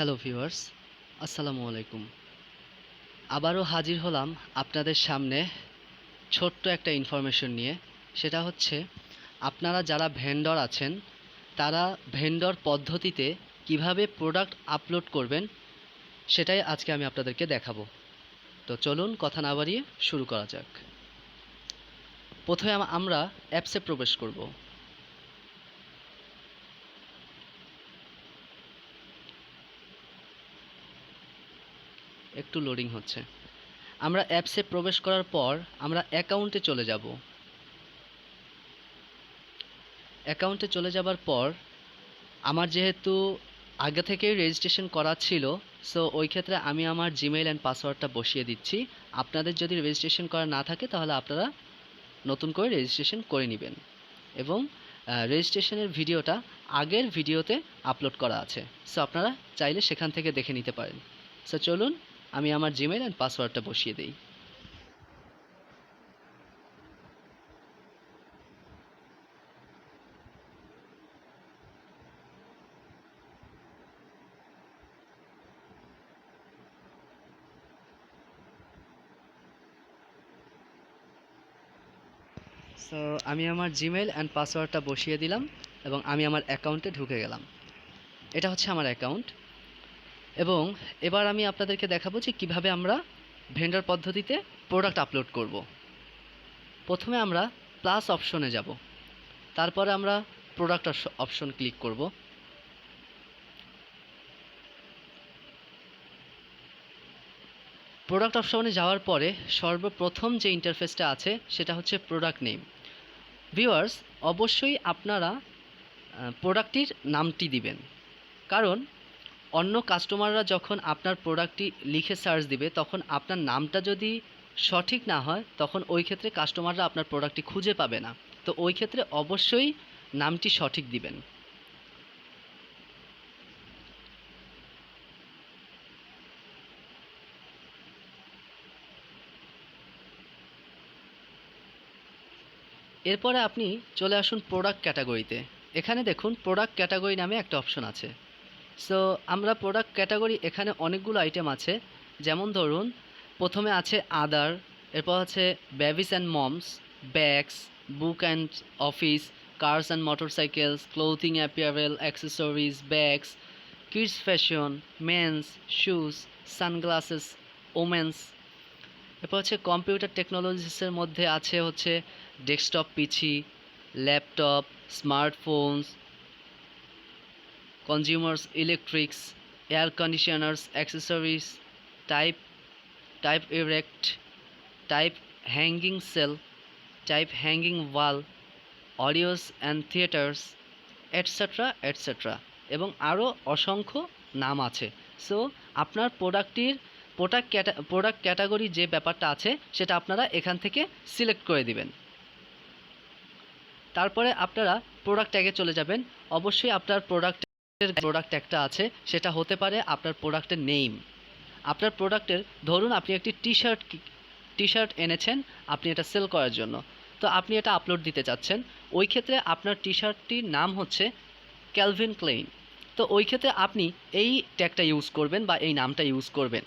Hello viewers, আসসালামু আলাইকুম। আবারও হাজির হলাম আপনাদের সামনে ছোট্ট একটা ইনফরমেশন নিয়ে। সেটা হচ্ছে আপনারা যারা ভেন্ডর আছেন তারা ভেন্ডর পদ্ধতিতে কিভাবে প্রোডাক্ট আপলোড করবেন সেটাই আজকে আমি আপনাদেরকে দেখাবো। তো চলুন কথা না বাড়িয়ে শুরু করা যাক। প্রথমে আমরা অ্যাপসে প্রবেশ করব। একটু লোডিং হচ্ছে। আমরা অ্যাপসে প্রবেশ করার পর আমরা অ্যাকাউন্টে চলে যাব। অ্যাকাউন্টে চলে যাবার পর আমার যেহেতু আগে থেকেই রেজিস্ট্রেশন করা ছিল, সো ওই ক্ষেত্রে আমি আমার জিমেইল অ্যান্ড পাসওয়ার্ডটা বসিয়ে দিচ্ছি। আপনাদের যদি রেজিস্ট্রেশন করা না থাকে তাহলে আপনারা নতুন করে রেজিস্ট্রেশন করে নেবেন এবং রেজিস্ট্রেশনের ভিডিওটা আগের ভিডিওতে আপলোড করা আছে, সো আপনারা চাইলে সেখান থেকে দেখে নিতে পারেন। সো চলুন আমি আমার জিমেইল অ্যান্ড পাসওয়ার্ডটা বসিয়ে দিই। সো আমি আমার জিমেইল অ্যান্ড পাসওয়ার্ডটা বসিয়ে দিলাম এবং আমি আমার অ্যাকাউন্টে ঢুকে গেলাম। এটা হচ্ছে আমার অ্যাকাউন্ট এবং এবার আমি আপনাদেরকে দেখাবো যে কীভাবে আমরা ভেন্ডর পদ্ধতিতে প্রোডাক্ট আপলোড করব। প্রথমে আমরা প্লাস অপশনে যাব, তারপরে আমরা প্রোডাক্ট অপশন ক্লিক করব। প্রোডাক্ট অপশনে যাওয়ার পরে সর্বপ্রথম যে ইন্টারফেসটা আছে সেটা হচ্ছে প্রোডাক্ট নেম। ভিউয়ার্স, অবশ্যই আপনারা প্রোডাক্টটির নামটি দিবেন, কারণ অন্য কাস্টমাররা যখন আপনার প্রোডাক্টটি লিখে সার্চ দিবে তখন আপনার নামটা যদি সঠিক না হয় তখন ওই ক্ষেত্রে কাস্টমাররা আপনার প্রোডাক্টটি খুঁজে পাবে না। তো ওই ক্ষেত্রে অবশ্যই নামটি সঠিক দিবেন। এরপরে আপনি চলে আসুন প্রোডাক্ট ক্যাটাগরিতে। এখানে দেখুন প্রোডাক্ট ক্যাটাগরি নামে একটা অপশন আছে। সো আমরা প্রোডাক্ট ক্যাটাগরি, এখানে অনেকগুলো আইটেম আছে। যেমন ধরুন প্রথমে আছে আদার, এরপর আছে babies and moms, bags, book and office, cars and motorcycles, clothing apparel, accessories, bags, kids fashion, men's, shoes, sunglasses, women's. এরপর হচ্ছে কম্পিউটার টেকনোলজিসের মধ্যে আছে হচ্ছে desktop PC, laptop, smartphones, consumers electrics, air conditioners, accessories, type type erect, type hanging cell, type hanging wall, audios and theatres, etcetera etcetera, এবং আরও অসংখ্য নাম আছে। সো আপনার প্রোডাক্ট ক্যাটাগরি যে ব্যাপারটা আছে সেটা আপনারা এখান থেকে সিলেক্ট করে দিবেন। তারপরে আপনারা প্রোডাক্ট ট্যাগে চলে যাবেন। অবশ্যই আপনার প্রোডাক্ট একটা আছে, সেটা হতে পারে আপনার প্রোডাক্টের নেম। আপনার প্রোডাক্টের, ধরুন আপনি একটি টি শার্ট এনেছেন আপনি এটা সেল করার জন্য, তো আপনি এটা আপলোড দিতে চাচ্ছেন। ওই ক্ষেত্রে আপনার টি শার্টটির নাম হচ্ছে ক্যালভিন ক্লেইন। তো ওই ক্ষেত্রে আপনি এই ট্যাগটা ইউজ করবেন বা এই নামটা ইউজ করবেন,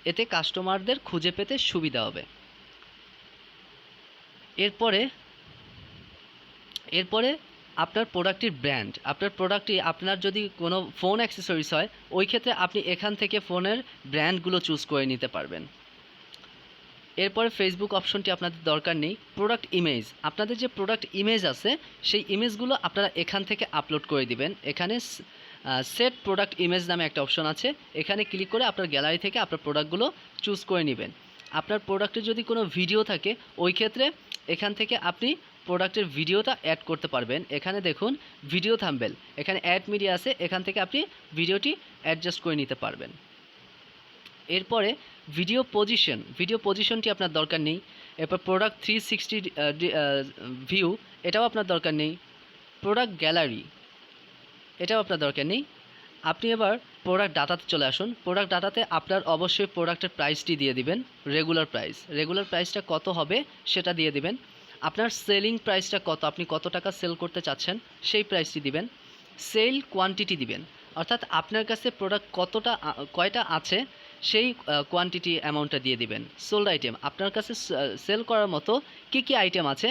এতে কাস্টমারদের খুঁজে পেতে সুবিধা হবে। এরপরে আপনার প্রোডাক্টটির ব্র্যান্ড, আপনার প্রোডাক্টটি, আপনার যদি কোনো ফোন অ্যাক্সেসরিজ হয় ওই ক্ষেত্রে আপনি এখান থেকে ফোনের ব্র্যান্ডগুলো চুজ করে নিতে পারবেন। এরপরে ফেসবুক অপশনটি আপনাদের দরকার নেই। প্রোডাক্ট ইমেজ, আপনাদের যে প্রোডাক্ট ইমেজ আছে সেই ইমেজগুলো আপনারা এখান থেকে আপলোড করে দিবেন। এখানে সেট প্রোডাক্ট ইমেজ নামে একটা অপশন আছে, এখানে ক্লিক করে আপনার গ্যালারি থেকে আপনার প্রোডাক্টগুলো চুজ করে নেবেন। আপনার প্রোডাক্টে যদি কোনো ভিডিও থাকে ওই ক্ষেত্রে এখান থেকে আপনি প্রোডাক্টের ভিডিওটা অ্যাড করতে পারবেন। এখানে দেখুন ভিডিও থাম্বনেল, এখানে অ্যাড মিডিয়া আছে, এখান থেকে আপনি ভিডিওটি অ্যাডজাস্ট করে নিতে পারবেন। এরপরে ভিডিও পজিশনটি আপনার দরকার নেই। এরপর প্রোডাক্ট 360 ভিউ, এটাও আপনার দরকার নেই। প্রোডাক্ট গ্যালারি, এটাও আপনার দরকার নেই। আপনি এবার প্রোডাক্ট ডাটাতে চলে আসুন। প্রোডাক্ট ডাটাতে আপনার অবশ্যই প্রোডাক্টের প্রাইসটি দিয়ে দিবেন, রেগুলার প্রাইসটা কত হবে সেটা দিয়ে দিবেন। আপনার সেলিং প্রাইসটা কত, আপনি কত টাকা সেল করতে চাচ্ছেন সেই প্রাইসটি দিবেন। সেল কোয়ান্টিটি দিবেন, অর্থাৎ আপনার কাছে প্রোডাক্ট কয়টা আছে সেই কোয়ান্টিটি অ্যামাউন্টটা দিয়ে দিবেন। সোল্ড আইটেম, আপনার কাছে সেল করার মতো কী আইটেম আছে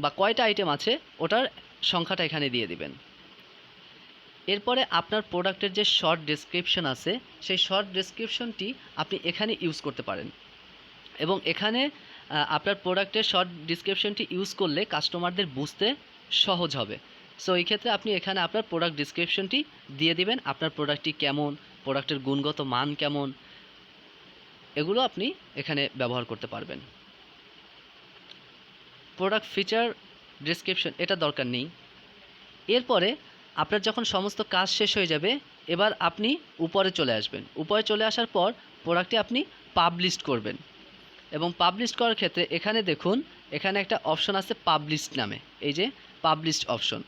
বা কয়টা আইটেম আছে ওটার সংখ্যাটা এখানে দিয়ে দিবেন। এরপরে আপনার প্রোডাক্টের যে শর্ট ডেসক্রিপশন আছে সেই শর্ট ডেসক্রিপশনটি আপনি এখানে ইউজ করতে পারেন এবং এখানে আপনার প্রোডাক্টের শর্ট ডেসক্রিপশনটি ইউজ করলে কাস্টমারদের বুঝতে সহজ হবে। সো এই ক্ষেত্রে আপনি এখানে আপনার প্রোডাক্ট ডেসক্রিপশনটি দিয়ে দিবেন, আপনার প্রোডাক্টটি কেমন, প্রোডাক্টের গুণগত মান কেমন, এগুলো আপনি এখানে ব্যবহার করতে পারবেন। প্রোডাক্ট ফিচার ডেসক্রিপশন এটা দরকার নেই। এরপরে আপনার যখন সমস্ত কাজ শেষ হয়ে যাবে এবার আপনি উপরে চলে আসবেন। উপরে চলে আসার পর প্রোডাক্টটি আপনি পাবলিশ করবেন এবং পাবলিশ করার ক্ষেত্রে এখানে দেখুন এখানে একটা অপশন আছে পাবলিশড নামে, এই যে পাবলিশড অপশন।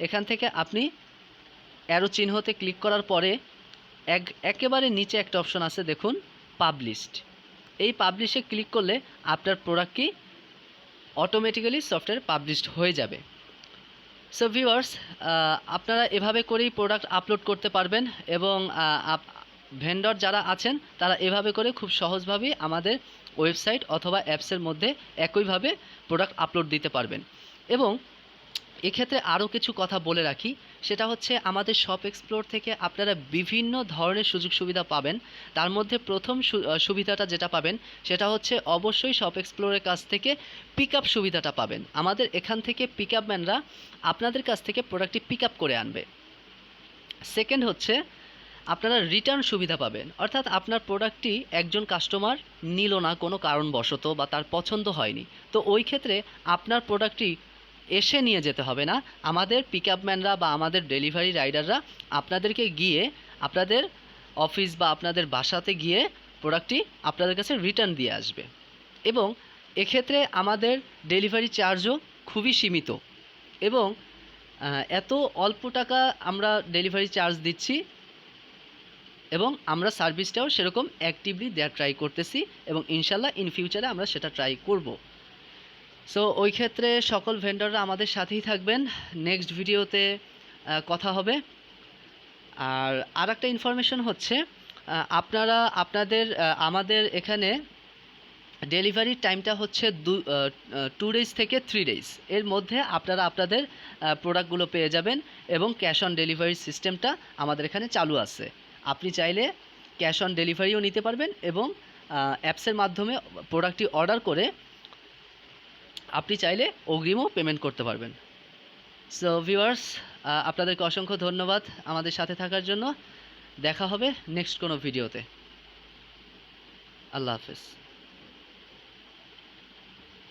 এখান থেকে আপনি অ্যারো চিহ্নতে ক্লিক করার পরে একেবারে নিচে একটা অপশন আছে দেখুন পাবলিশড। এই পাবলিশে ক্লিক করলে আপনার প্রোডাক্ট কি অটোমেটিক্যালি সফটওয়্যার পাবলিশড হয়ে যাবে। সো ভিউয়ার্স, আপনারা এভাবে করেই প্রোডাক্ট আপলোড করতে পারবেন এবং ভেন্ডর যারা আছেন তারা এভাবে করে খুব সহজভাবেই আমাদের ওয়েবসাইট অথবা অ্যাপসের মধ্যে একইভাবে প্রোডাক্ট আপলোড দিতে পারবেন। এবং এক্ষেত্রে আরও কিছু কথা বলে রাখি, সেটা হচ্ছে আমাদের শপ এক্সপ্লোর থেকে আপনারা বিভিন্ন ধরনের সুযোগ সুবিধা পাবেন। তার মধ্যে প্রথম সুবিধাটা যেটা পাবেন সেটা হচ্ছে অবশ্যই শপ এক্সপ্লোরের কাছ থেকে পিক আপ সুবিধাটা পাবেন। আমাদের এখান থেকে পিক আপ ম্যানরা আপনাদের কাছ থেকে প্রোডাক্টটি পিক আপ করে আনবে। সেকেন্ড হচ্ছে আপনারা রিটার্ন সুবিধা পাবেন, অর্থাৎ আপনার প্রোডাক্টটি একজন কাস্টমার নিল না কোনো কারণবশত বা তার পছন্দ হয়নি, তো ওই ক্ষেত্রে আপনার প্রোডাক্টটি এসে নিয়ে যেতে হবে না, আমাদের পিক আপ ম্যানরা বা আমাদের ডেলিভারি রাইডাররা আপনাদেরকে গিয়ে আপনাদের অফিস বা আপনাদের বাসাতে গিয়ে প্রোডাক্টটি আপনাদের কাছে রিটার্ন দিয়ে আসবে। এবং এক্ষেত্রে আমাদের ডেলিভারি চার্জও খুবই সীমিত এবং এত অল্প টাকা আমরা ডেলিভারি চার্জ দিচ্ছি এবং আমরা সার্ভিসটাও সেরকম অ্যাক্টিভলি দেওয়ার ট্রাই করতেছি এবং ইনশাল্লাহ ইন ফিউচারে আমরা সেটা ট্রাই করব। সো ওই ক্ষেত্রে সকল ভেন্ডররা আমাদের সাথেই থাকবেন। নেক্সট ভিডিওতে কথা হবে। আর একটা ইনফরমেশন হচ্ছে আপনারা আমাদের এখানে ডেলিভারির টাইমটা হচ্ছে 2 ডেজ থেকে 3 ডেজ এর মধ্যে আপনারা আপনাদের প্রোডাক্টগুলো পেয়ে যাবেন এবং ক্যাশ অন ডেলিভারি সিস্টেমটা আমাদের এখানে চালু আছে। আপনি চাইলে ক্যাশ অন ডেলিভারিও নিতে পারবেন এবং অ্যাপসের মাধ্যমে প্রোডাক্টটি অর্ডার করে আপনি চাইলে অগ্রিমও পেমেন্ট করতে পারবেন। সো ভিউয়ার্স, আপনাদেরকে অসংখ্য ধন্যবাদ আমাদের সাথে থাকার জন্য। দেখা হবে নেক্সট কোনো ভিডিওতে। আল্লাহ হাফেজ।